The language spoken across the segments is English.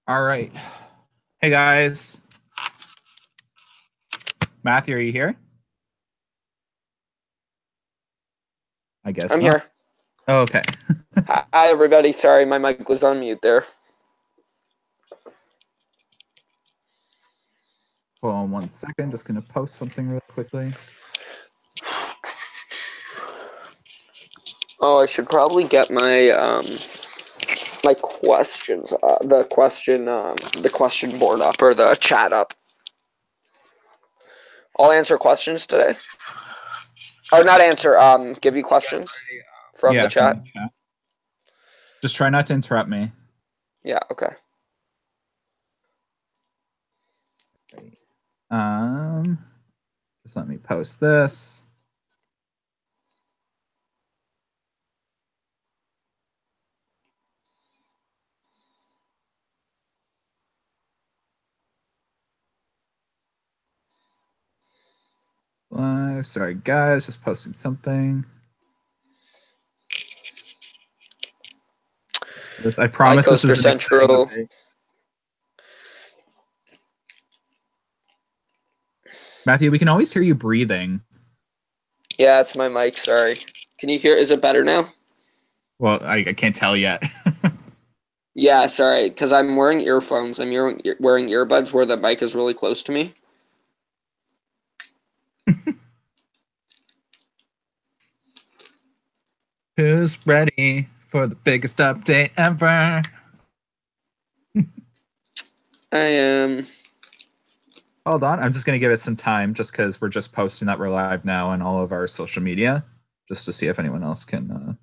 All right. Hey guys. Matthew, are you here? I guess I'm not. here. Oh, okay. Hi, everybody. Sorry, my mic was on mute there. Hold on 1 second. Just gonna post something real quickly. Oh, I should probably get my questions, the question board up or the chat up. I'll answer questions today. Or not answer. Give you questions from the From chat. the chat. Just try not to interrupt me. Yeah. Okay. Just let me post this. Sorry, guys, just posting something. I promise this is Central. Matthew, we can always hear you breathing. Yeah, it's my mic. Sorry. Can you hear? Is it better now? Well, I can't tell yet. Yeah, sorry, because I'm wearing earphones. I'm wearing earbuds where the mic is really close to me. Who's ready for the biggest update ever? I am. Hold on. I'm just going to give it some time just because we're just posting that we're live now on all of our social media just to see if anyone else can.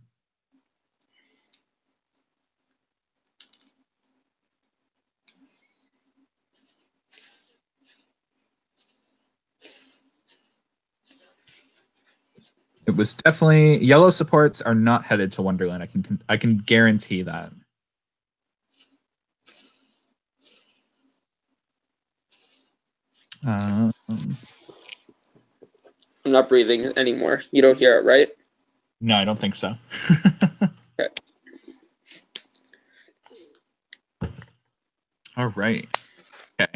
It was definitely yellow supports are not headed to Wonderland. I can guarantee that. I'm not breathing anymore. You don't hear it, right? No, I don't think so. Okay. All right. Okay.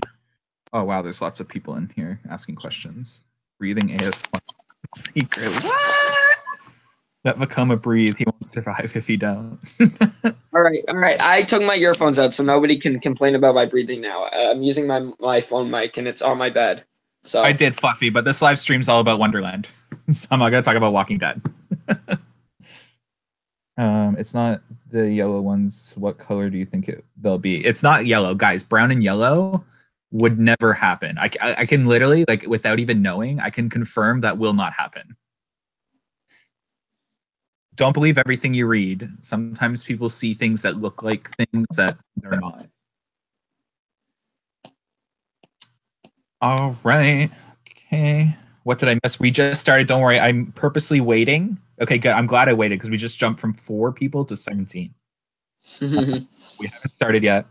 Oh, wow. There's lots of people in here asking questions. Breathing ASMR secret. What? Let Makoma breathe. He won't survive if he don't. All right. I took my earphones out, so nobody can complain about my breathing now. I'm using my phone mic, and it's on my bed. So I did, Fluffy, but this live stream's all about Wonderland. So I'm not going to talk about Walking Dead. It's not the yellow ones. What color do you think they'll be? It's not yellow, guys. Brown and yellow would never happen. I can literally, like, without even knowing, I can confirm that will not happen. Don't believe everything you read. Sometimes people see things that look like things that they're not. All right. Okay. What did I miss? We just started. Don't worry. I'm purposely waiting. Okay, good. I'm glad I waited because we just jumped from 4 people to 17. We haven't started yet.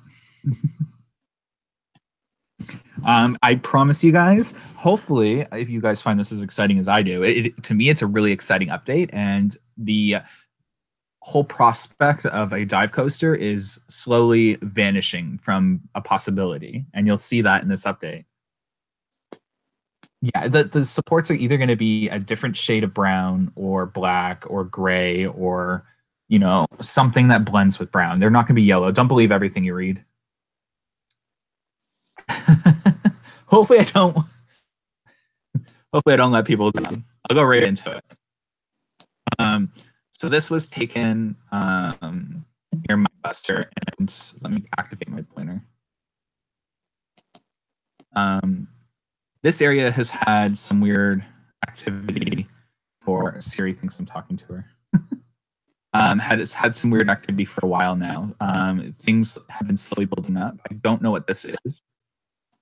I promise you guys, hopefully, if you guys find this as exciting as I do, to me, it's a really exciting update. And the whole prospect of a dive coaster is slowly vanishing from a possibility. And you'll see that in this update. Yeah, the supports are either going to be a different shade of brown or black or gray or, something that blends with brown. They're not going to be yellow. Don't believe everything you read. Hopefully I don't let people down. I'll go right into it. So this was taken near my buster, and let me activate my pointer. This area has had some weird activity, or Siri thinks I'm talking to her. It's had some weird activity for a while now. Things have been slowly building up. I don't know what this is.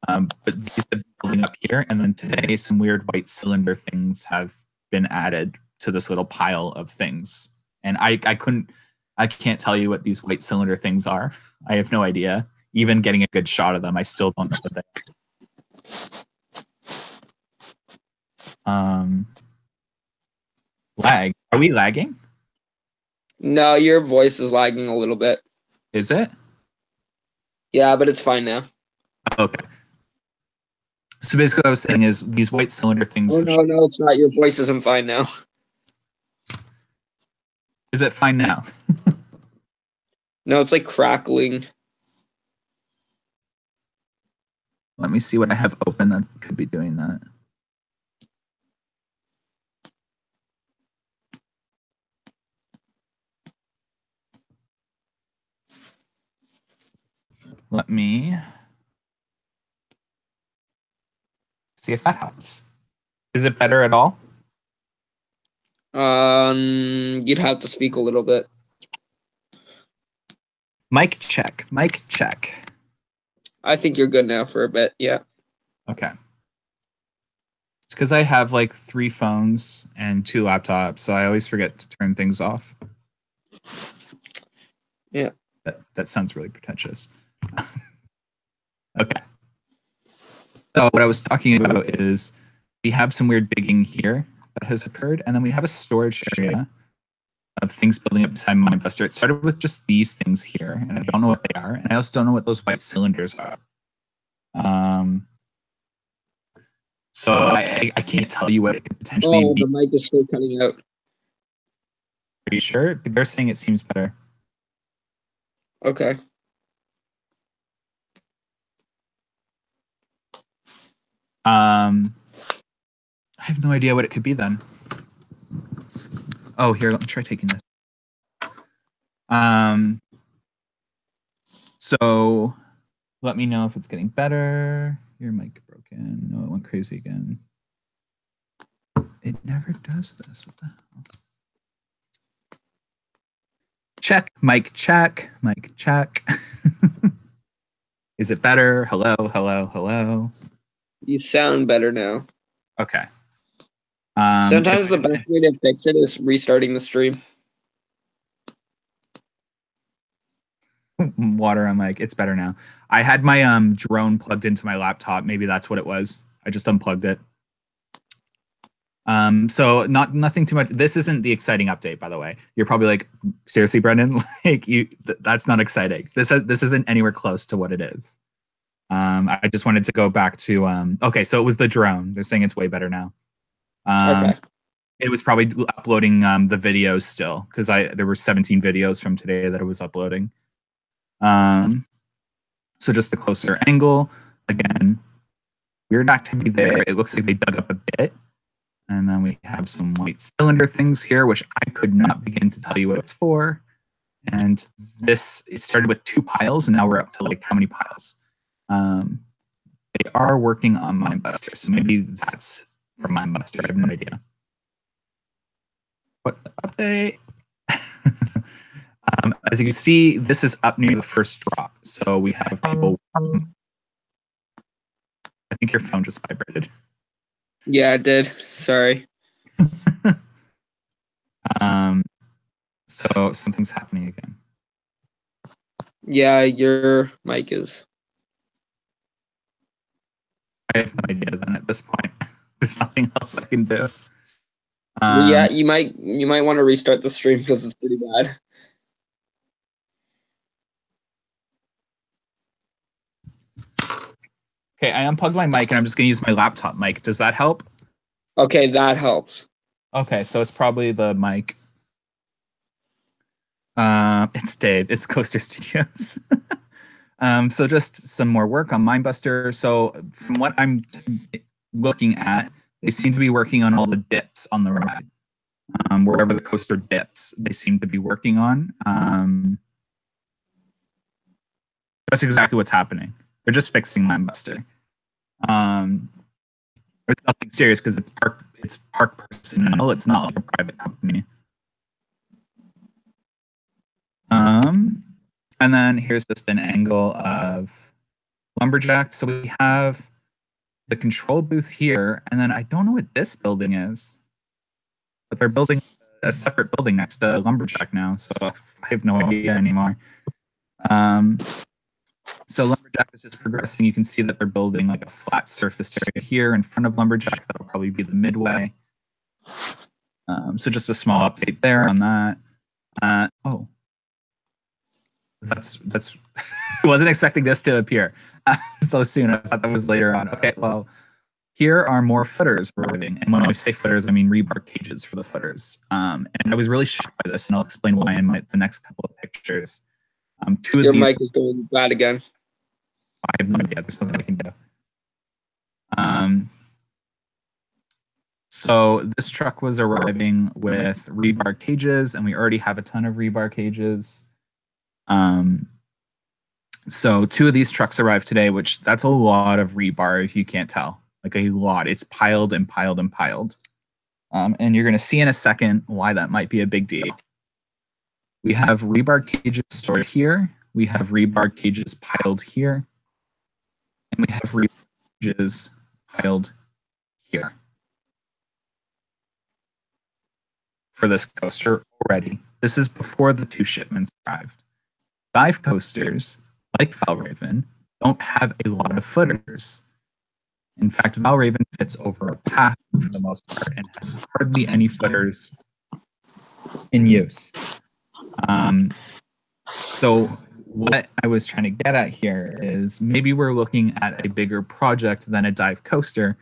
But these have been building up here, and then today some weird white cylinder things have been added to this little pile of things. And I can't tell you what these white cylinder things are. I have no idea. Even getting a good shot of them, I still don't know what they are. Lag. Are we lagging? No, your voice is lagging a little bit. Is it? Yeah, but it's fine now. Okay. So basically what I was saying is these white cylinder things. Oh, no, it's not. Your voice isn't fine now. Is it fine now? No, it's like crackling. Let me see what I have open that could be doing that. Let me see if that helps. Is it better at all? You'd have to speak a little bit. Mic check. Mic check. I think you're good now for a bit. Yeah. Okay. It's because I have like 3 phones and 2 laptops, so I always forget to turn things off. Yeah. That sounds really pretentious. Okay. So what I was talking about is we have some weird digging here that has occurred, and then we have a storage area of things building up beside MineBuster. It started with just these things here, and I don't know what they are, and I also don't know what those white cylinders are. So I can't tell you what it could potentially be. The mic is still cutting out. Are you sure? They're saying it seems better. Okay. I have no idea what it could be then. Oh, here, let me try taking this. So let me know if it's getting better. Your mic broken. No, it went crazy again. It never does this. What the hell? Check, mic check, mic check. Is it better? Hello, hello, hello. You sound better now. Okay. Sometimes the best way to fix it is restarting the stream. Water on mic. It's better now. I had my drone plugged into my laptop. Maybe that's what it was. I just unplugged it. So nothing too much. This isn't the exciting update, by the way. You're probably like, seriously, Brendan? Like that's not exciting. This isn't anywhere close to what it is. I just wanted to go back to okay, so it was the drone. They're saying it's way better now. Okay. It was probably uploading the videos still because there were 17 videos from today that it was uploading. So just a closer angle. Again, weird activity there. It looks like they dug up a bit. And then we have some white cylinder things here, which I could not begin to tell you what it's for. And it started with 2 piles, and now we're up to like how many piles? They are working on MineBuster, so maybe that's from MineBuster. I have no idea. What the update? As you can see, this is up near the first drop. So we have people. I think your phone just vibrated. Yeah, it did. Sorry. So something's happening again. Yeah, your mic is. I have no idea then at this point. There's nothing else I can do. Yeah, you might want to restart the stream because it's pretty bad. Okay, I unplugged my mic and I'm just going to use my laptop mic. Does that help? Okay, that helps. Okay, so it's probably the mic. It's Dave. It's Coaster Studios. So just some more work on MineBuster. So from what I'm looking at, they seem to be working on all the dips on the ride. Wherever the coaster dips, they seem to be working on. That's exactly what's happening. They're just fixing MineBuster. It's nothing serious because it's park personnel. It's not like a private company. And then here's just an angle of Lumberjack. So we have the control booth here, and then I don't know what this building is, but they're building a separate building next to Lumberjack now, so I have no idea anymore. So Lumberjack is just progressing. You can see that they're building like a flat surface area here in front of Lumberjack. That'll probably be the midway. So just a small update there on that. Oh, that's I wasn't expecting this to appear so soon. I thought that was later on. Okay, well, here are more footers arriving. And when I say footers, I mean rebar cages for the footers. And I was really shocked by this, and I'll explain why in the next couple of pictures. Your mic is going bad again. I have no idea. There's something I can do. So this truck was arriving with rebar cages, and we already have a ton of rebar cages. So 2 of these trucks arrived today, which that's a lot of rebar if you can't tell. Like a lot. It's piled and piled and piled. And you're going to see in a second why that might be a big deal. We have rebar cages stored here. We have rebar cages piled here. And we have rebar cages piled here. For this coaster already. This is before the 2 shipments arrived. Dive coasters, like Valraven, don't have a lot of footers. In fact, Valraven fits over a path for the most part and has hardly any footers in use. So what I was trying to get at here is maybe we're looking at a bigger project than a dive coaster,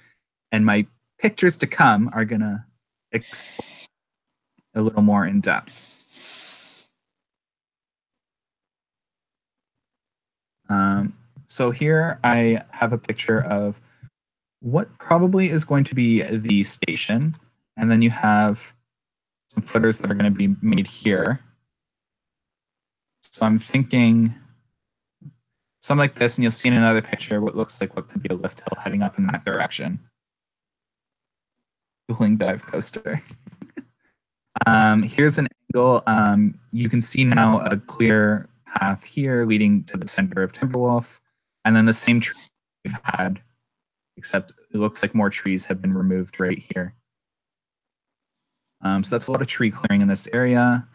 and my pictures to come are going to explore a little more in depth. So here I have a picture of what probably is going to be the station, and then you have some footers that are going to be made here. So I'm thinking something like this, and you'll see in another picture what looks like what could be a lift hill heading up in that direction. Cooling dive coaster. Here's an angle. You can see now a clear path here leading to the center of Timberwolf, and then the same tree we've had, except it looks like more trees have been removed right here. So that's a lot of tree clearing in this area,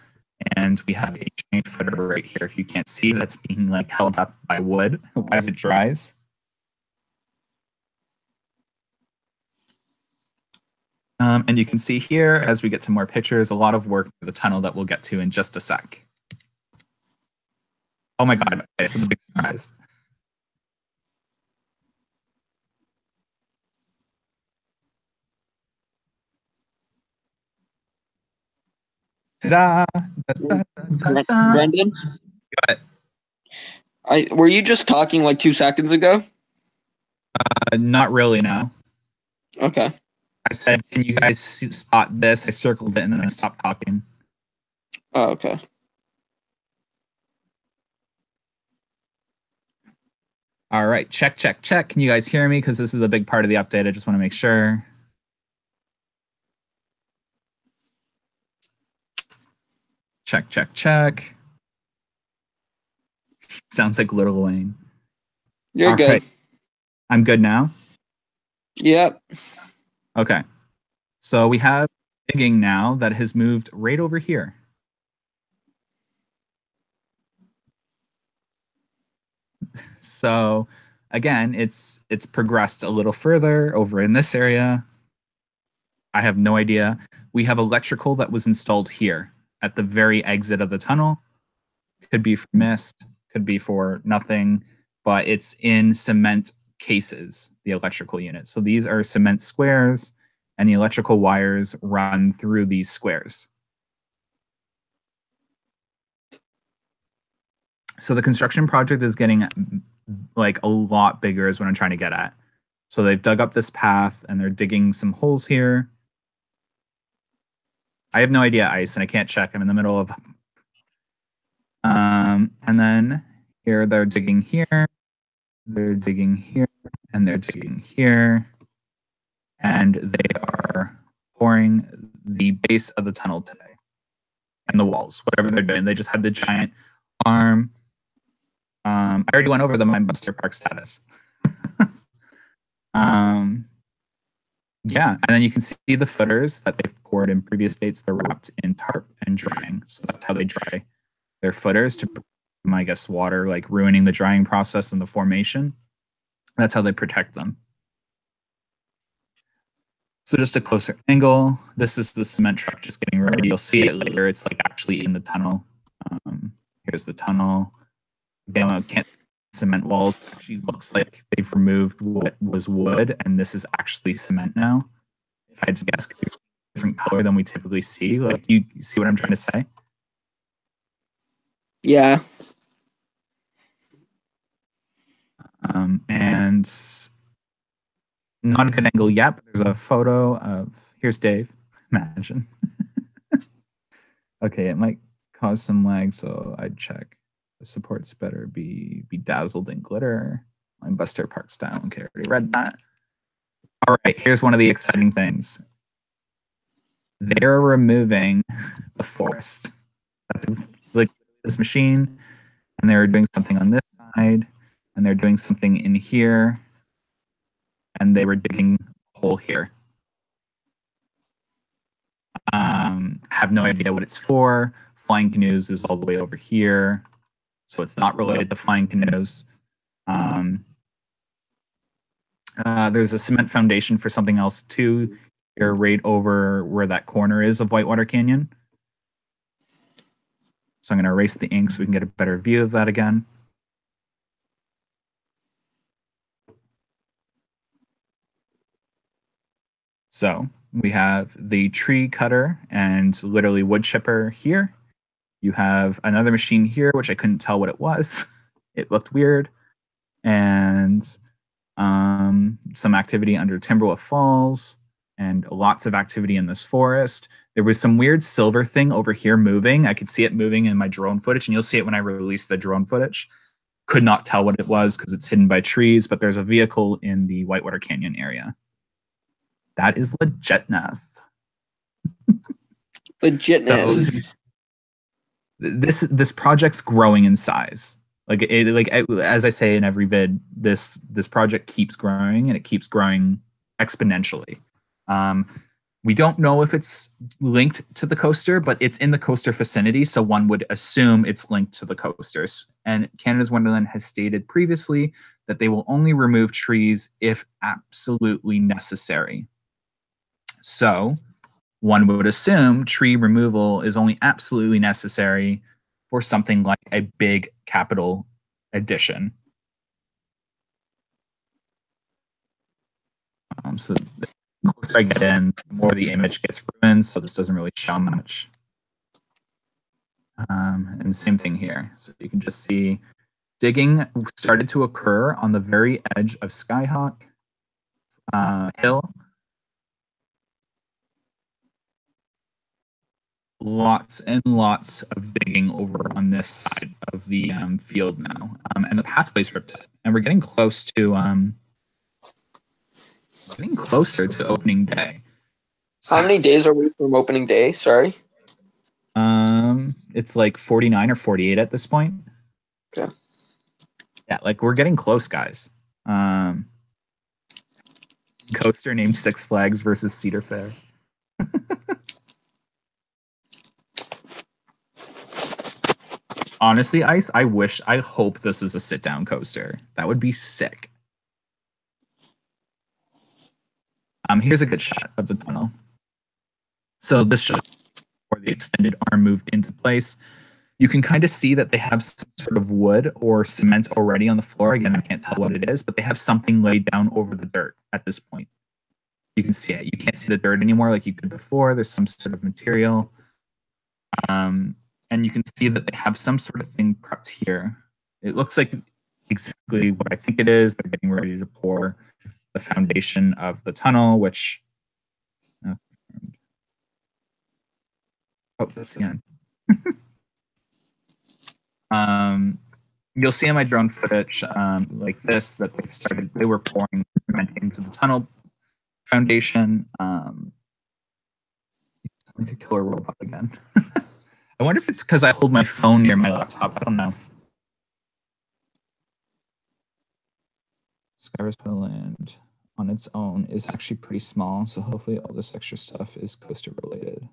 and we have a giant footer right here. If you can't see, that's being like held up by wood as it dries. And you can see here, as we get to more pictures, a lot of work for the tunnel that we'll get to in just a sec. Oh my God, okay, so the big surprise. Ta-da! Brandon? What? Were you just talking like 2 seconds ago? Not really, no. Okay. I said, can you guys spot this? I circled it and then I stopped talking. Oh, okay. All right, check, check, check. Can you guys hear me? Because this is a big part of the update. I just want to make sure. Check, check, check. Sounds like Little Wayne. You're good. Right. I'm good now? Yep. Okay. So we have digging now that has moved right over here. So again, it's progressed a little further over in this area. I have no idea. We have electrical that was installed here at the very exit of the tunnel. Could be for mist, could be for nothing, but it's in cement cases, the electrical unit. So these are cement squares, and the electrical wires run through these squares. So the construction project is getting like a lot bigger is what I'm trying to get at. So they've dug up this path and they're digging some holes here. I have no idea, Ice, and I can't check. I'm in the middle of... and then here they're digging here. They're digging here. And they're digging here. And they are pouring the base of the tunnel today. And the walls, whatever they're doing. They just had the giant arm. I already went over the Mindbuster Park status. Yeah, and then you can see the footers that they've poured in previous dates. They're wrapped in tarp and drying. So that's how they dry their footers to, I guess, water, like ruining the drying process and the formation. That's how they protect them. So just a closer angle. This is the cement truck just getting ready. You'll see it later. It's like actually in the tunnel. Here's the tunnel. Again, I can't cement walls actually looks like they've removed what was wood, and this is actually cement now. If I had to guess, different color than we typically see. Like, you see what I'm trying to say? Yeah. And not a good angle yet, but there's a photo of, here's Dave. Imagine. Okay, it might cause some lag, so I'd check. The supports better be dazzled in glitter. Line Buster Park style. Okay, already read that. All right, here's one of the exciting things. They're removing the forest. That's like this machine, and they're doing something on this side, and they're doing something in here, and they were digging a hole here. Have no idea what it's for. Flying canoes is all the way over here, so it's not related to flying canoes. There's a cement foundation for something else too, here right over where that corner is of Whitewater Canyon. So I'm going to erase the ink so we can get a better view of that again. So we have the tree cutter and literally wood chipper here. You have another machine here, which I couldn't tell what it was. It looked weird. And some activity under Timberwolf Falls and lots of activity in this forest. There was some weird silver thing over here moving. I could see it moving in my drone footage, and you'll see it when I release the drone footage. Could not tell what it was because it's hidden by trees, but there's a vehicle in the Whitewater Canyon area. That is legitness. Legitness. So, this project's growing in size. Like as I say in every vid, this project keeps growing, and it keeps growing exponentially. We don't know if it's linked to the coaster, but it's in the coaster vicinity, so one would assume it's linked to the coasters. And Canada's Wonderland has stated previously that they will only remove trees if absolutely necessary. So one would assume tree removal is only absolutely necessary for something like a big capital addition. So the closer I get in, the more the image gets ruined, so this doesn't really show much. And same thing here. So you can just see digging started to occur on the very edge of Skyhawk Hill. Lots and lots of digging over on this side of the field now, and the pathway's ripped up, and we're getting close to closer to opening day. So, how many days are we from opening day? Sorry. It's like 49 or 48 at this point. Okay. Yeah, like we're getting close, guys. Coaster named Six Flags versus Cedar Fair. Honestly, Ice, I hope this is a sit-down coaster. That would be sick. Here's a good shot of the tunnel. So this shot where the extended arm moved into place. You can kind of see that they have some sort of wood or cement already on the floor. Again, I can't tell what it is, but they have something laid down over the dirt at this point. You can see it. You can't see the dirt anymore like you could before. There's some sort of material. And you can see that they have some sort of thing prepped here. It looks like exactly what I think it is. They're getting ready to pour the foundation of the tunnel, which... Oh, that's the end. You'll see in my drone footage like this that they were pouring cement into the tunnel foundation. Like a killer robot again. I wonder if it's because I hold my phone near my laptop. I don't know. Skywars Land on its own is actually pretty small, so hopefully all this extra stuff is coaster related.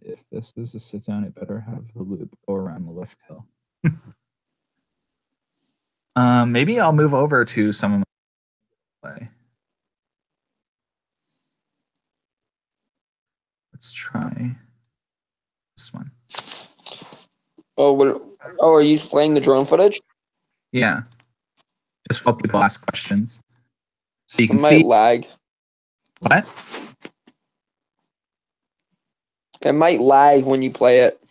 If this is a sit down, it better have the loop go around the lift hill. Maybe I'll move over to some of my play. Let's try this one. Oh, are you playing the drone footage? Yeah. just while people ask questions. So you can It might see lag. what? It might lag when you play it.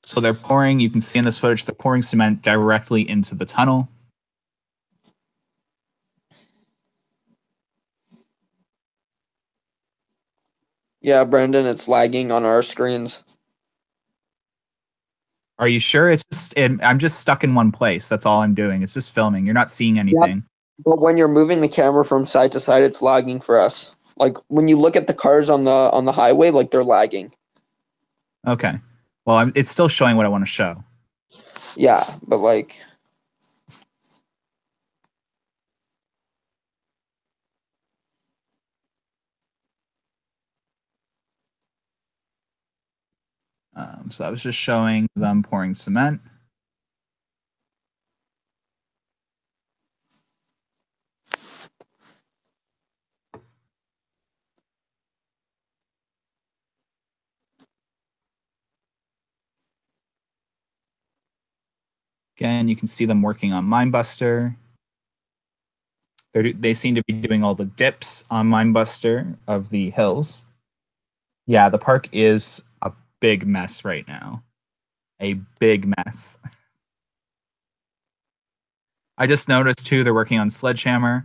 So they're pouring, you can see in this footage, they're pouring cement directly into the tunnel. Yeah, Brendan, it's lagging on our screens. Are you sure? I'm just stuck in one place. That's all I'm doing. It's just filming. You're not seeing anything. Yep. But when you're moving the camera from side to side, it's lagging for us. Like when you look at the cars on the highway, like they're lagging. Okay. Well, it's still showing what I want to show. Yeah, but like. So I was just showing them pouring cement. Again, you can see them working on Minebuster. They seem to be doing all the dips on Minebuster of the hills. Yeah, the park is a big mess right now. A big mess. I just noticed too, they're working on Sledgehammer.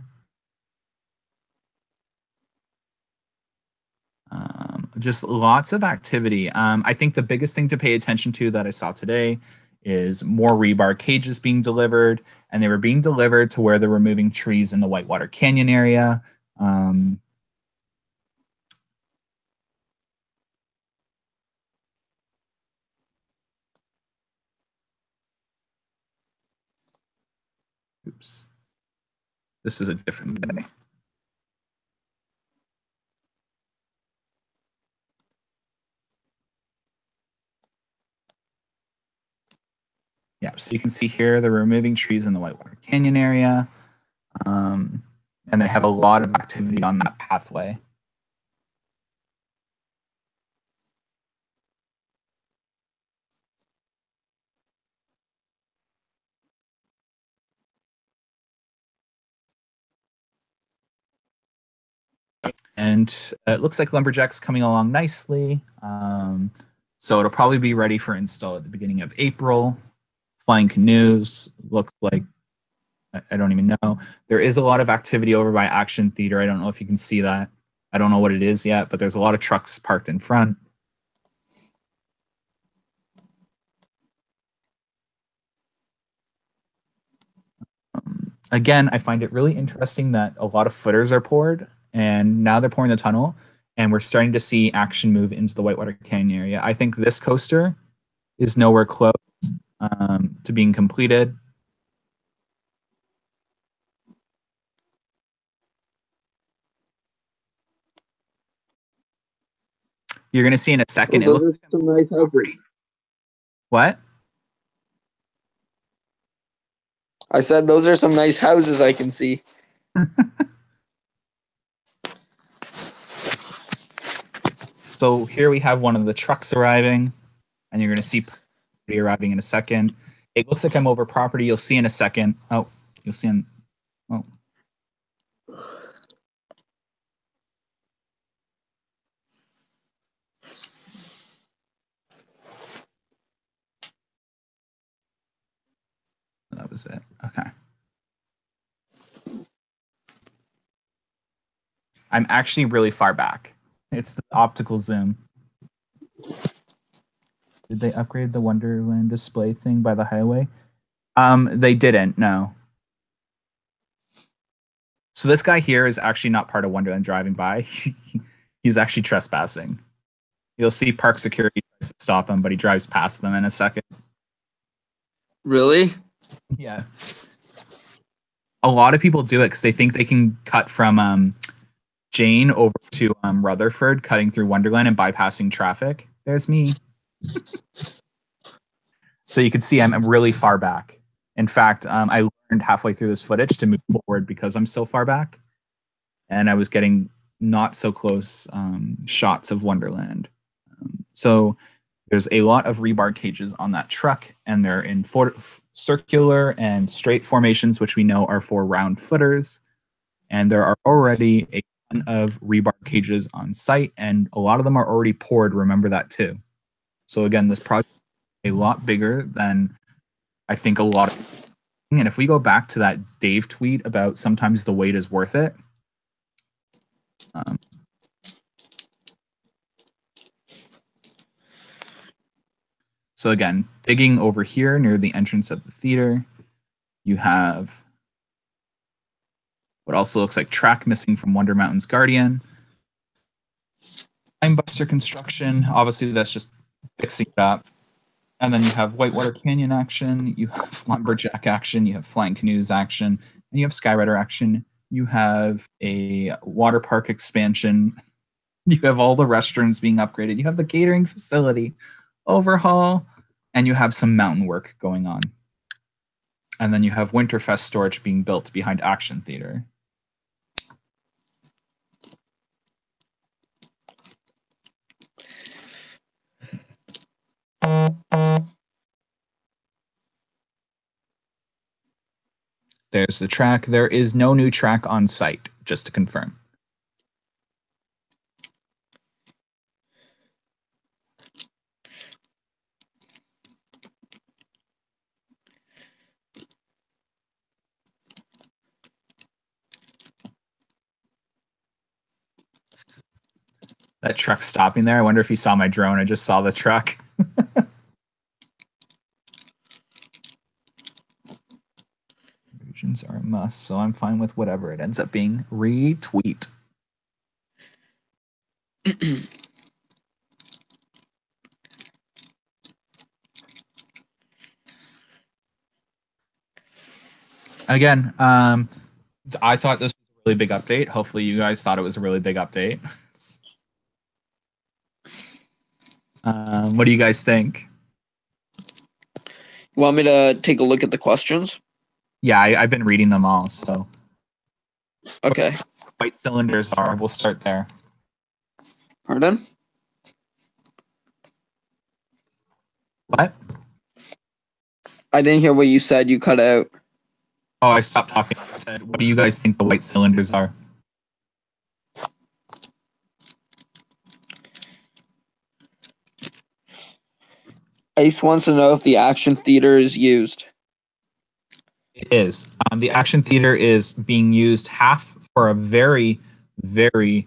Just lots of activity. I think the biggest thing to pay attention to that I saw today is more rebar cages being delivered, and they were being delivered to where they're removing trees in the Whitewater Canyon area. Oops. This is a different day. Yeah, so you can see here they're removing trees in the Whitewater Canyon area. And they have a lot of activity on that pathway. And it looks like Lumberjack's coming along nicely. So it'll probably be ready for install at the beginning of April. Flying canoes look like, I don't even know. There is a lot of activity over by Action Theater. I don't know if you can see that. I don't know what it is yet, but there's a lot of trucks parked in front. Again, I find it really interesting that a lot of footers are poured, and now they're pouring the tunnel, and we're starting to see action move into the Whitewater Canyon area. I think this coaster is nowhere close to being completed. You're going to see in a second. Those are some nice houses. What? I said those are some nice houses I can see. So here we have one of the trucks arriving, and you're going to see property arriving in a second. It looks like I'm over property. You'll see in a second. Oh, you'll see in. Oh. That was it. Okay. I'm actually really far back. It's the optical zoom. Did they upgrade the Wonderland display thing by the highway? They didn't, no. So this guy here is actually not part of Wonderland driving by. He's actually trespassing. You'll see park security tries to stop him, but he drives past them in a second. Really? Yeah. A lot of people do it because they think they can cut from Jane over to Rutherford, cutting through Wonderland and bypassing traffic. There's me. So you can see I'm really far back. In fact, I learned halfway through this footage to move forward because I'm so far back. And I was getting not so close shots of Wonderland. So There's a lot of rebar cages on that truck, and they're in circular and straight formations, which we know are for round footers. And there are already a ton of rebar cages on site, and a lot of them are already poured. Remember that too. So again, this project is a lot bigger than I think a lot of. And if we go back to that Dave tweet about sometimes the wait is worth it. So again, digging over here near the entrance of the theater, you have what also looks like track missing from Wonder Mountain's Guardian. Buster construction, obviously that's just fixing it up. And then you have Whitewater Canyon action, you have Lumberjack action, you have Flying Canoes action, and you have Skyrider action. You have a water park expansion. You have all the restrooms being upgraded. You have the catering facility overhaul, and you have some mountain work going on. And then you have Winterfest storage being built behind Action Theater. There's the track. There is no new track on site, just to confirm. That truck stopping there. I wonder if you saw my drone. I just saw the truck. Regions are a must, so I'm fine with whatever it ends up being. Retweet. Again, I thought this was a really big update. Hopefully you guys thought it was a really big update. What do you guys think? You want me to take a look at the questions? Yeah, I've been reading them all, so. Okay. White cylinders are, we'll start there. Pardon? What? I didn't hear what you said. You cut out. Oh, I stopped talking. I said, what do you guys think the white cylinders are? Ace wants to know if the Action Theater is used. It is. The Action Theater is being used half for a very, very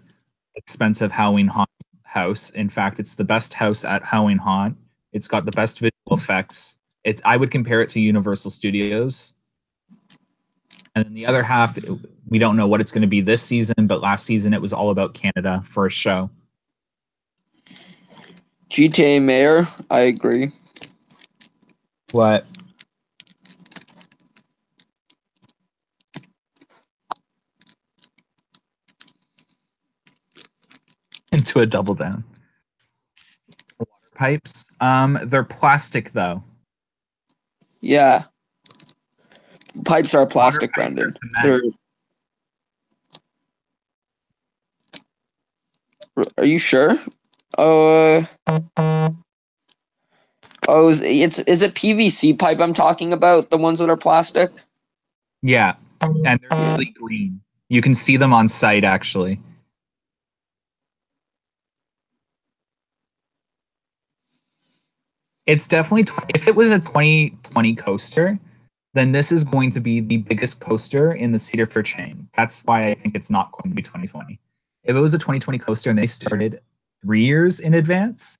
expensive Halloween Haunt house. In fact, it's the best house at Halloween Haunt. It's got the best visual effects. I would compare it to Universal Studios. And then the other half, we don't know what it's going to be this season, but last season it was all about Canada for a show. GTA Mayor, I agree. What? Into a double down. Water pipes. They're plastic though. Yeah. Pipes are plastic, Brendan. Are you sure? Is it PVC pipe I'm talking about? The ones that are plastic? Yeah, and they're really green. You can see them on site, actually. It's definitely, if it was a 2020 coaster, then this is going to be the biggest coaster in the Cedar Fair chain. That's why I think it's not going to be 2020. If it was a 2020 coaster and they started 3 years in advance,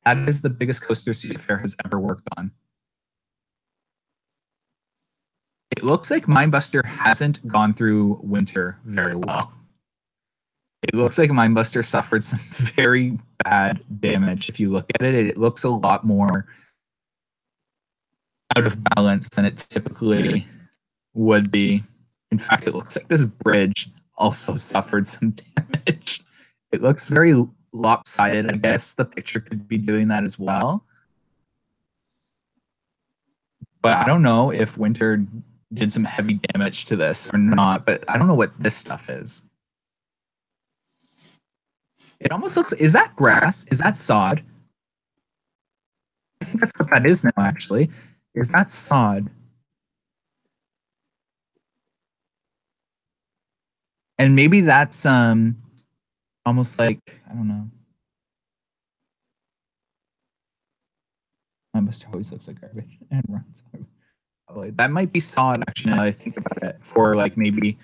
that is the biggest coaster Cedar Fair has ever worked on. It looks like Mindbuster hasn't gone through winter very well. It looks like Mindbuster suffered some very bad damage. If you look at it, it looks a lot more out of balance than it typically would be. In fact, it looks like this bridge also suffered some damage. It looks very lopsided. I guess the picture could be doing that as well. But I don't know if winter did some heavy damage to this or not, but I don't know what this stuff is. It almost looks, is that grass? Is that sod? I think that's what that is now, actually. Is that sod? And maybe that's almost like, I don't know. My Buster always looks like garbage and runs. That might be sod, actually, now that I think about it, for like maybe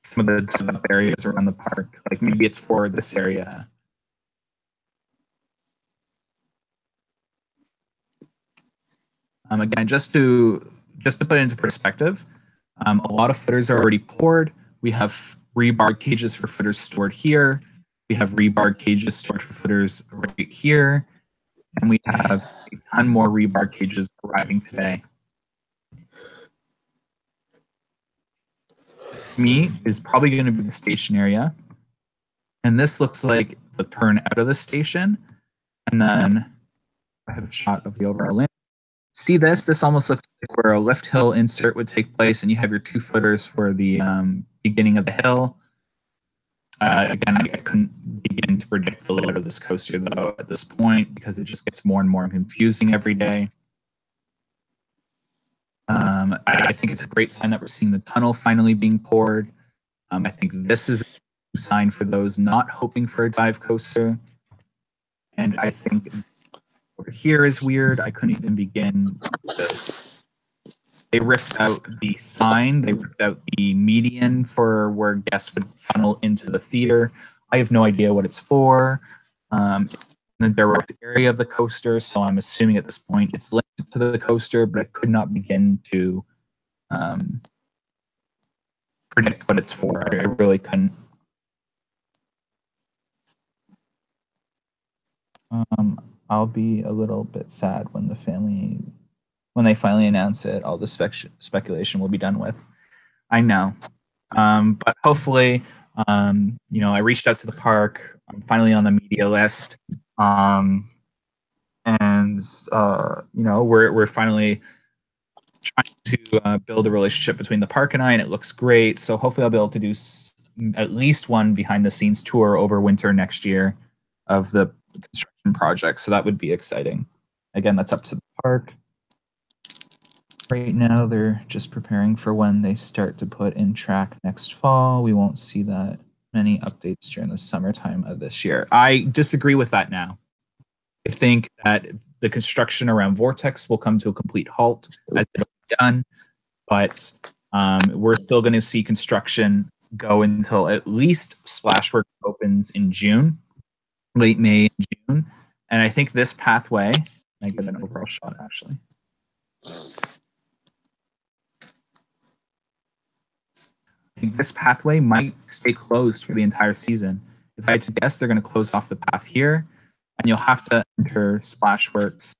some of the developed areas around the park. Like maybe it's for this area. Again, just to put it into perspective, a lot of footers are already poured. We have rebar cages for footers stored here. We have rebar cages stored for footers right here. And we have a ton more rebar cages arriving today. To me, is probably going to be the station area. And this looks like the turn out of the station. And then I have a shot of the overall land. See this? This almost looks like where a lift hill insert would take place, and you have your 2 footers for the beginning of the hill. Again, I couldn't begin to predict the layout of this coaster, though, at this point, because it just gets more and more confusing every day. I think it's a great sign that we're seeing the tunnel finally being poured. I think this is a sign for those not hoping for a dive coaster. And I think over here is weird. I couldn't even begin. They ripped out the sign. They ripped out the median for where guests would funnel into the theater. I have no idea what it's for. The direct area of the coaster, so I'm assuming at this point it's linked to the coaster, but I could not begin to predict what it's for. I really couldn't. I'll be a little bit sad when they finally announce it. All the speculation will be done with. I know, but hopefully, I reached out to the park. I'm finally on the media list, and we're finally trying to build a relationship between the park and I, and it looks great. So hopefully, I'll be able to do at least one behind-the-scenes tour over winter next year of the construction project. So that would be exciting. Again, that's up to the park. Right now, they're just preparing for when they start to put in track next fall. We won't see that many updates during the summertime of this year. I disagree with that now. I think that the construction around Vortex will come to a complete halt as it's done, but we're still going to see construction go until at least Splashworks opens in June, late May, June. And I think this pathway, I get an overall shot actually. I think this pathway might stay closed for the entire season. If I had to guess, they're going to close off the path here, and you'll have to enter Splashworks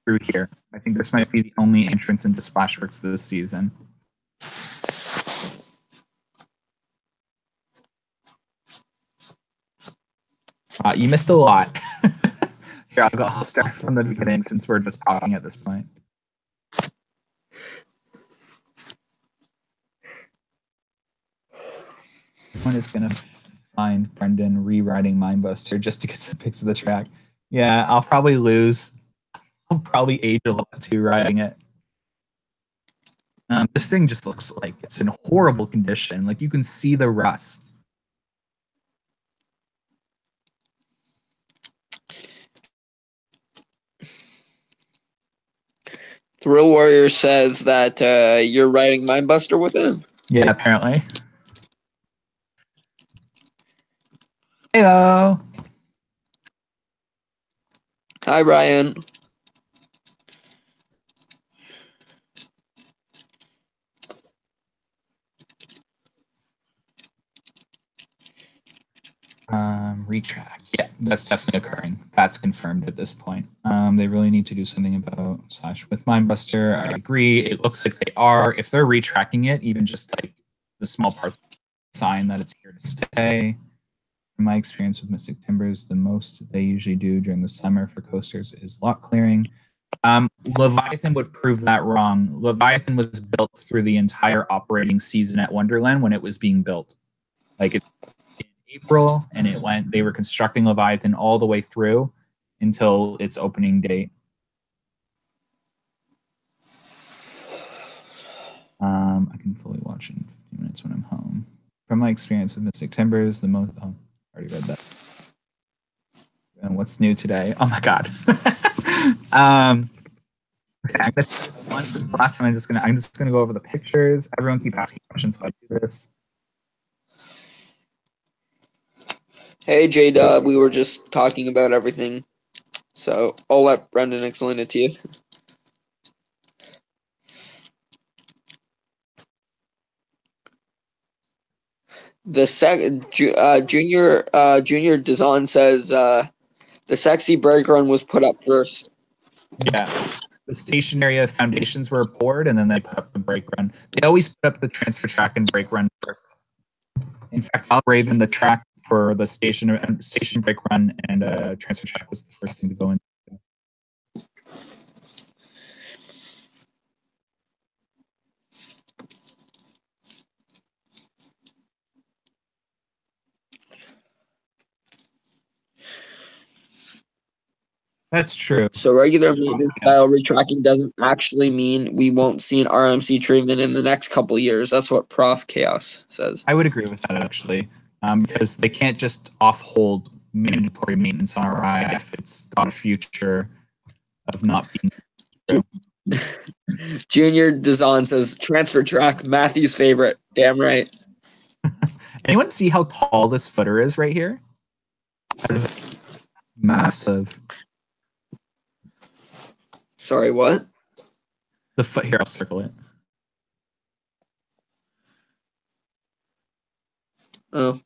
through here. I think this might be the only entrance into Splashworks this season. You missed a lot. Here, I'll start from the beginning since we're just talking at this point. One is going to find Brendan rewriting Mindbuster just to get some pics of the track. Yeah, I'll probably lose. I'll probably age a lot too riding it. This thing just looks like it's in horrible condition. Like you can see the rust. Thrill Warrior says that you're riding Mindbuster with him. Yeah, apparently. Hello. Hi, Brian. Retrack. Yeah, that's definitely occurring. That's confirmed at this point. They really need to do something about Slash with Mindbuster. I agree. It looks like they are. If they're retracking it, even just like the small parts sign that it's here to stay. From my experience with Mystic Timbers, the most they usually do during the summer for coasters is lot clearing. Leviathan would prove that wrong. Leviathan was built through the entire operating season at Wonderland when it was being built. Like it's in April, and they were constructing Leviathan all the way through until its opening date. I can fully watch in 15 minutes when I'm home. From my experience with Mystic Timbers, the most. Oh, I already read that. And what's new today? Oh my god. Okay, I guess this is the last time. I'm just gonna go over the pictures. Everyone keep asking questions while I do this. Hey, Jade, we were just talking about everything, so I'll let Brendan explain it to you. The Junior Dazan says the sexy brake run was put up first. Yeah, the station area foundations were poured, and then they put up the brake run. They always put up the transfer track and brake run first. In fact, Raven, the track for the station brake run and transfer track was the first thing to go in. That's true. So regular maintenance style retracking doesn't actually mean we won't see an RMC treatment in the next couple years. That's what Prof Chaos says. I would agree with that, actually, because they can't just off-hold mandatory maintenance on a ride if it's got a future of not being true. Junior Dazan says transfer track, Matthew's favorite. Damn right. Anyone see how tall this footer is right here? Massive. Sorry, what? The foot here, I'll circle it. Oh.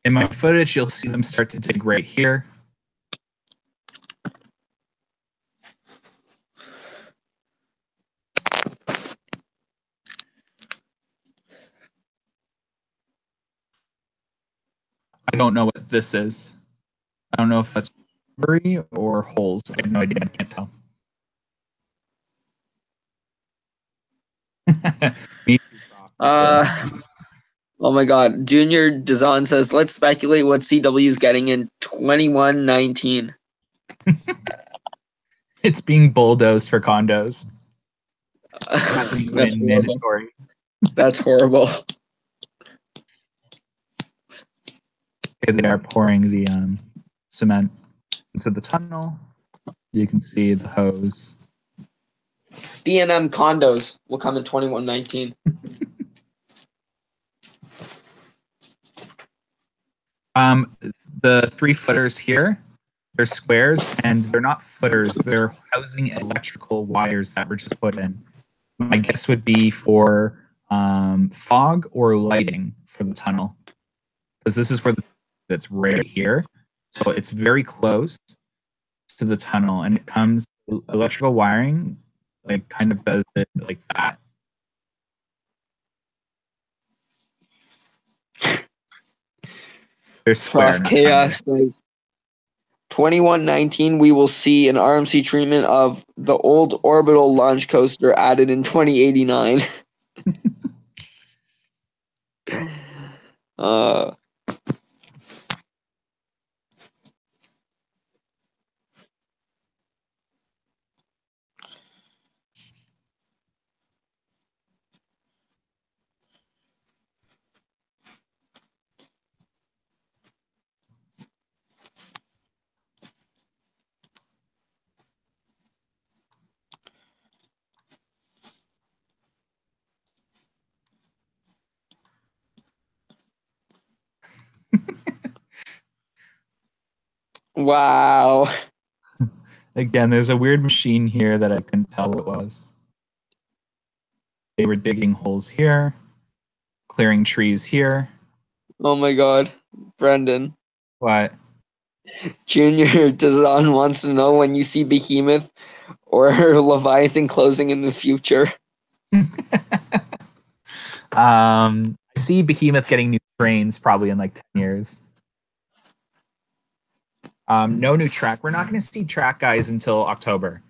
In my footage, you'll see them start to dig right here. I don't know what this is. I don't know if that's rubbery or holes. I have no idea. I can't tell. Oh my god. Junior Dazan says, let's speculate what CW is getting in 2119. It's being bulldozed for condos. That's horrible. Mandatory. That's horrible. Okay, they are pouring the cement into the tunnel. You can see the hose. B&M condos will come in 2119. The 3 footers here, they're squares, and they're not footers. They're housing electrical wires that were just put in. My guess would be for fog or lighting for the tunnel, because this is where that's right here. So it's very close to the tunnel, and it comes electrical wiring, like kind of does it like that. They're square. Prof Chaos says 2119 we will see an RMC treatment of the old orbital launch coaster added in 2089. Wow. Again, there's a weird machine here that I couldn't tell what it was. They were digging holes here, clearing trees here. Oh my god. Brendan. What? Junior Dazan wants to know when you see Behemoth or Leviathan closing in the future. I see Behemoth getting new trains probably in like 10 years. No new track. We're not going to see track guys until October.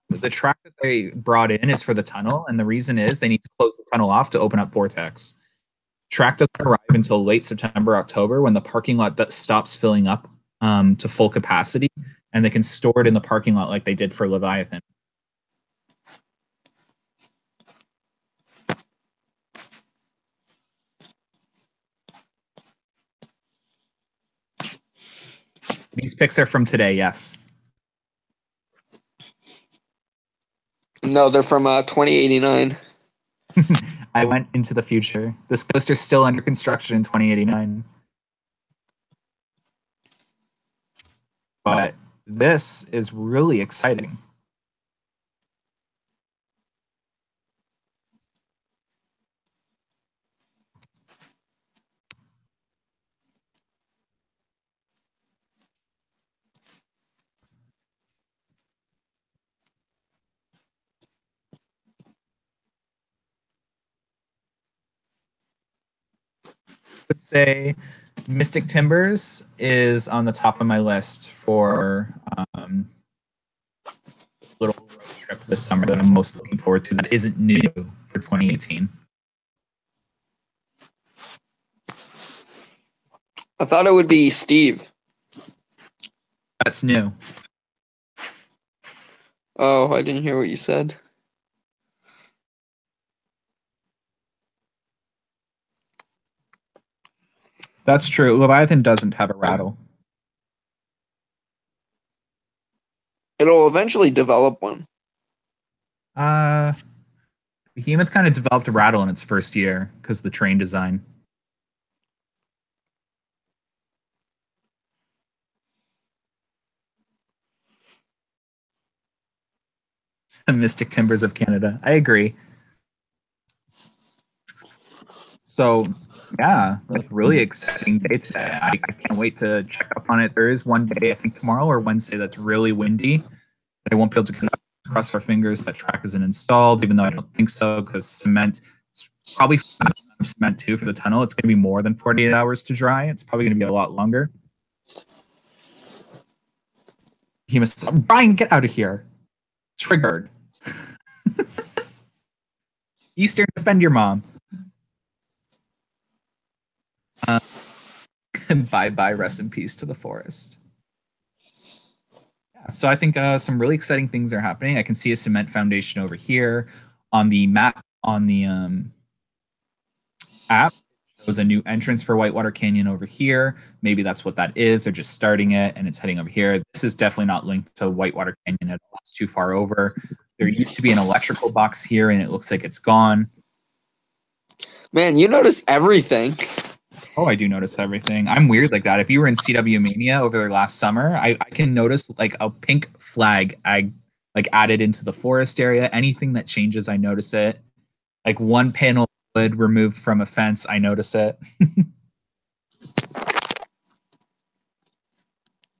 The track that they brought in is for the tunnel, and the reason is they need to close the tunnel off to open up Vortex. Track doesn't arrive until late September, October, when the parking lot that stops filling up to full capacity, and they can store it in the parking lot like they did for Leviathan. These pics are from today, yes. No, they're from 2089. I went into the future. This coaster's still under construction in 2089. But this is really exciting. Would say Mystic Timbers is on the top of my list for little road trip this summer that I'm most looking forward to that isn't new for 2018. I thought it would be Steve. That's new. Oh, I didn't hear what you said. That's true. Leviathan doesn't have a rattle. It'll eventually develop one. Behemoth kind of developed a rattle in its first year because the train design. The Mystic Timbers of Canada. I agree. So, yeah, like really exciting day today. I can't wait to check up on it. There is one day, I think tomorrow or Wednesday, that's really windy. I won't be able to cross our fingers that track isn't installed, even though I don't think so, because cement, it's probably cement too for the tunnel. It's going to be more than 48 hours to dry. It's probably going to be a lot longer. He must, Brian, get out of here. Triggered. Eastern, defend your mom. Bye-bye, rest in peace to the forest. Yeah, so I think some really exciting things are happening. I can see a cement foundation over here. On the map on the app, there was a new entrance for Whitewater Canyon over here. Maybe that's what that is. They're just starting it, and it's heading over here. This is definitely not linked to Whitewater Canyon at all. It's too far over. There used to be an electrical box here, and it looks like it's gone. Man, you notice everything. Oh, I do notice everything. I'm weird like that. If you were in CW Mania over there last summer, I can notice like a pink flag I like added into the forest area. Anything that changes, I notice it. Like one panel wood removed from a fence, I notice it.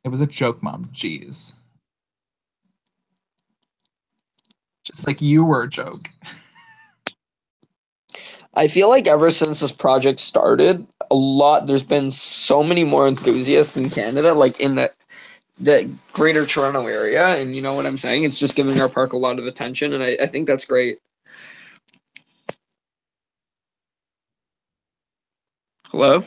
It was a joke, Mom. Jeez. Just like you were a joke. I feel like ever since this project started, there's been so many more enthusiasts in Canada, like in the greater Toronto area, and you know what I'm saying? It's just giving our park a lot of attention, and I think that's great. Hello?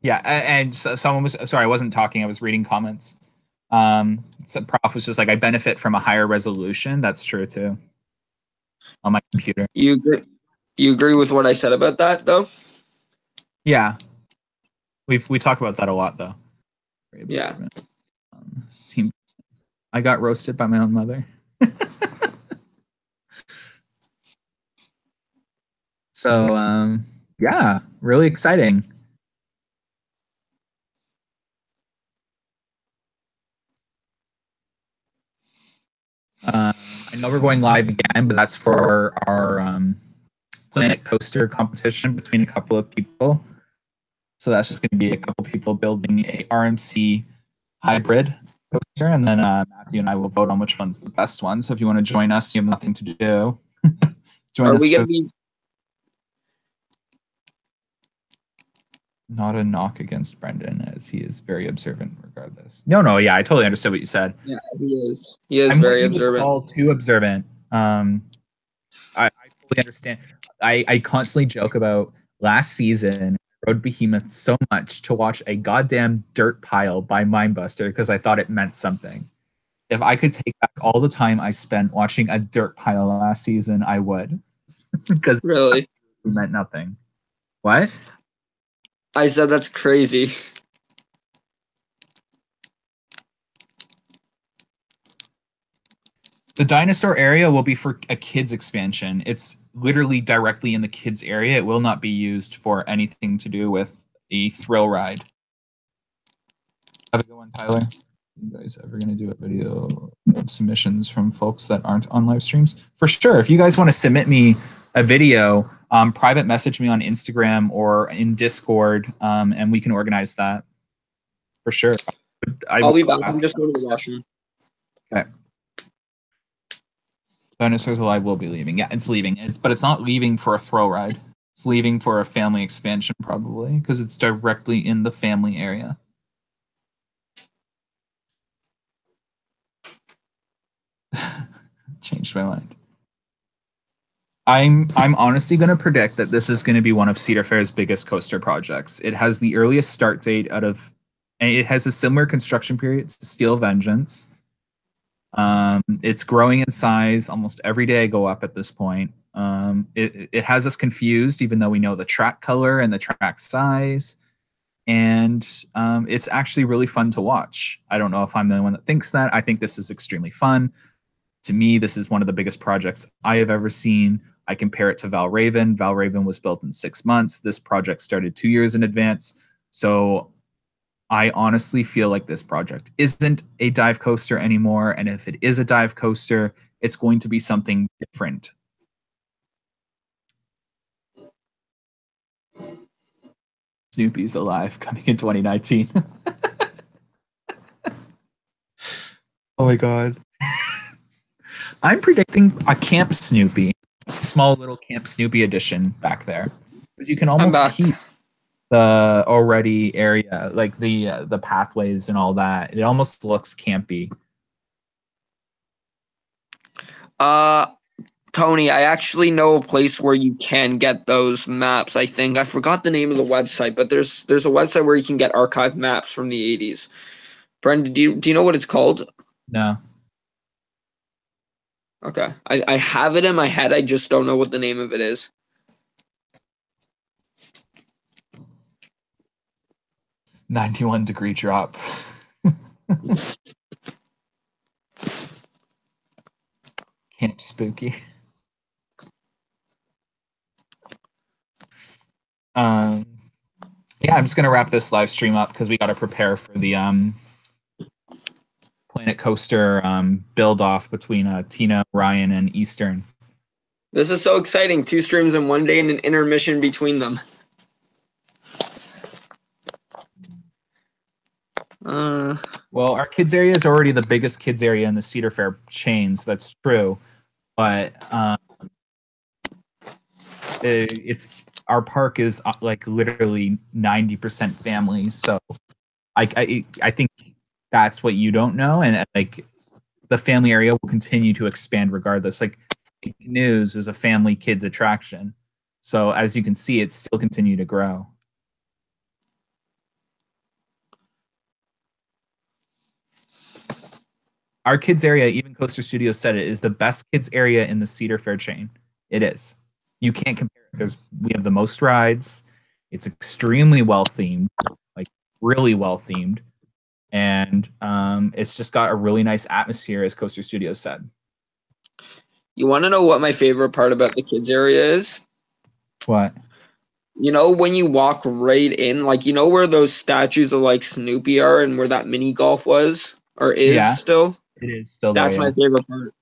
Yeah, and so someone was sorry, I wasn't talking, I was reading comments. So Prof was just like, I benefit from a higher resolution. That's true too. On my computer. You agree with what I said about that, though? Yeah. We talk about that a lot though. Yeah. Team. I got roasted by my own mother. So yeah, really exciting. I know we're going live again, but that's for our Planet Coaster competition between a couple of people. So that's just going to be a couple people building a RMC hybrid coaster, and then Matthew and I will vote on which one's the best one. So if you want to join us, you have nothing to do. Join Are us. we gonna be? Not a knock against Brendan, as he is very observant regardless. No, yeah, I totally understood what you said. Yeah, he is. He is I'm very what you would observant. call too observant. I totally understand. I constantly joke about last season. I rode Behemoth so much to watch a goddamn dirt pile by Mindbuster because I thought it meant something. If I could take back all the time I spent watching a dirt pile last season, I would. Because Really? it meant nothing. What? I said that's crazy. The dinosaur area will be for a kids expansion. It's literally directly in the kids area. It will not be used for anything to do with a thrill ride. Have a good one, Tyler. You guys ever going to do a video of submissions from folks that aren't on live streams? For sure. If you guys want to submit me a video, private message me on Instagram or in Discord, and we can organize that. For sure. I'll be back. I'm just going to the washroom. Okay. Dinosaurs Alive will be leaving. Yeah, it's leaving. But it's not leaving for a thrill ride. It's leaving for a family expansion probably because it's directly in the family area. Changed my mind. I'm honestly going to predict that this is going to be one of Cedar Fair's biggest coaster projects. It has the earliest start date out of, and it has a similar construction period to Steel Vengeance. It's growing in size almost every day. I go up at this point. It has us confused, even though we know the track color and the track size. And it's actually really fun to watch. I don't know if I'm the only one that thinks that. I think this is extremely fun. To me, this is one of the biggest projects I have ever seen. I compare it to Valraven. Valraven was built in 6 months. This project started 2 years in advance. So I honestly feel like this project isn't a dive coaster anymore. And if it is a dive coaster, it's going to be something different. Snoopy's alive coming in 2019. Oh my God. I'm predicting a Camp Snoopy, small little Camp Snoopy edition back there. Because you can almost keep the already area, like the pathways and all that. It almost looks campy. Tony, I actually know a place where you can get those maps. I think I forgot the name of the website, but there's a website where you can get archived maps from the 80s. Brendan, do you know what it's called? No. Okay. I have it in my head. I just don't know what the name of it is. $91 drop. Camp Spooky. Yeah, I'm just gonna wrap this live stream up because we got to prepare for the Planet Coaster build off between Tina, Ryan, and Eastern. This is so exciting. 2 streams in one day and an intermission between them. Well, our kids area is already the biggest kids area in the Cedar Fair chains. That's true, but it's our park is like literally 90% family. So I think that's what you don't know, and like the family area will continue to expand regardless. Like News is a family kids attraction, so as you can see, it's still continue to grow. Our kids area, even Coaster Studios said it, is the best kids area in the Cedar Fair chain. It is. You can't compare it. We have the most rides. It's extremely well themed, like really well themed, and it's just got a really nice atmosphere, as Coaster Studios said. You want to know what my favorite part about the kids area is? What? You know, when you walk right in, like, you know where those statues of like Snoopy are and where that mini golf was or is still? It is still That's there, my favorite part.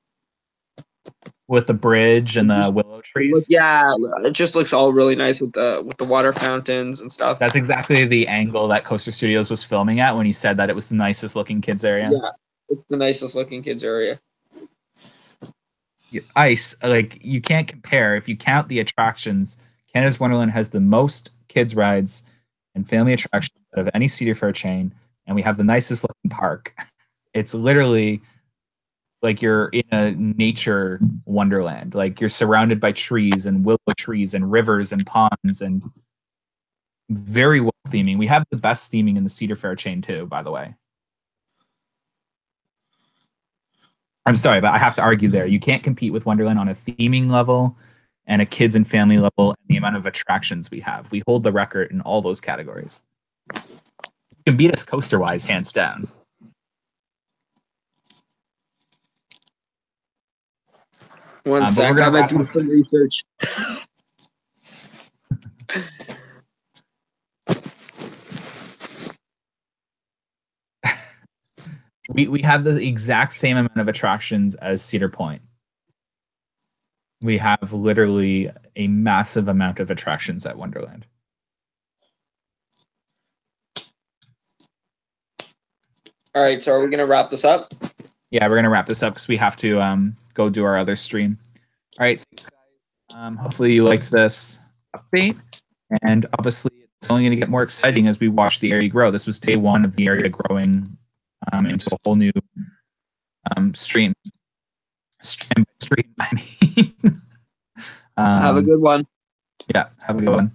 with the bridge and the willow trees. Yeah, it just looks all really nice with the water fountains and stuff. That's exactly the angle that Coaster Studios was filming at when he said that it was the nicest looking kids area. Yeah, it's the nicest looking kids area. Ice, like you can't compare. If you count the attractions, Canada's Wonderland has the most kids rides and family attractions out of any Cedar Fair chain, and we have the nicest looking park. It's literally like you're in a nature wonderland. Like you're surrounded by trees and willow trees and rivers and ponds and very well theming. We have the best theming in the Cedar Fair chain too, by the way. I'm sorry, but I have to argue there. You can't compete with Wonderland on a theming level and a kids and family level and the amount of attractions we have. We hold the record in all those categories. You can beat us coaster-wise, hands down. One sec, I'm gonna do some research. We have the exact same amount of attractions as Cedar Point. We have literally a massive amount of attractions at Wonderland. All right, so are we gonna wrap this up? Yeah, we're gonna wrap this up because we have to go do our other stream. All right, thanks guys. Hopefully you liked this update, and obviously it's only going to get more exciting as we watch the area grow. This was day one of the area growing into a whole new stream. I mean. Have a good one. Yeah, have a good one.